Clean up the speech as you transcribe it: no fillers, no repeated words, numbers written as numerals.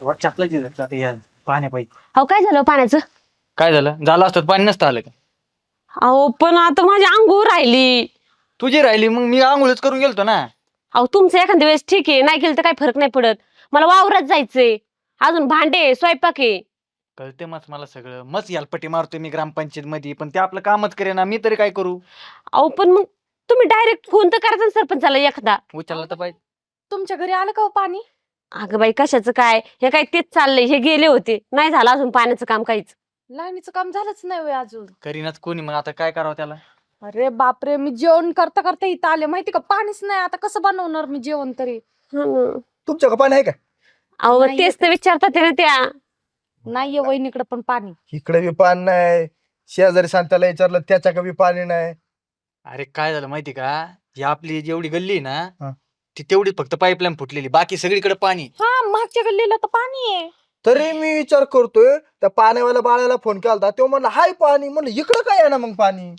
पाण्यापायी अहो काय झालं पाण्याचं? काय झालं झालं असतं पाणी नसतं आलं का? अहो पण आता माझी अंघोळ राहिली. तुझी राहिली मग मी आंघोळच करून गेलतो ना. अहो तुमचं एखाद्या वेळेस ठीक आहे, नाही केलं तर काही फरक नाही पडत. मला वावरात जायचंय, अजून भांडे स्वयंपाक आहे. कळते मग मला सगळं मस्त यालपट्टी मारतोय मी ग्रामपंचायत मध्ये पण ते आपलं कामच करे ना मी तरी काय करू. अहो पण मग तुम्ही डायरेक्ट फोन तर करायचा ना सरपंचाला एखादा. उचलला तर पाहिजे. तुमच्या घरी आलं का हो पाणी? अगं बाई कशाचं काय, हे काय तेच चाललंय, हे गेले होते, नाही झालं अजून पाण्याचं काम काहीच. लाईनीचं काम झालंच नाही होय अजून. करीनाच कोणी मग आता काय करावं त्याला. अरे बापरे, मी जेवण करता करता इथं आले माहिती का, पाणीच नाही. आता कसं बनवणार मी जेवण तरी? हा ना. तुमच्याकडे पाणी आहे का? अहो नाही तेच तर विचारतात ना त्या. नाहीये वहिनीकडे पण पाणी. इकडे बी पाणी नाही, शेजारी सांगताला विचारलं त्याच्याकडे बी पाणी नाही. अरे काय झालं माहिती का, ही आपली जेवढी गल्ली आहे हा. ना ती तेवढी फक्त पाईपलाईन फुटलेली बाकी सगळीकडे पाणी. हा, मागच्या गल्लीला तर पाणी आहे. तरी मी विचार करतोय त्या पाण्यावाल्या बाळाला फोन केला होता, तो म्हणला हाय पाणी. म्हणलं इकडं काय आहे ना मग पाणी.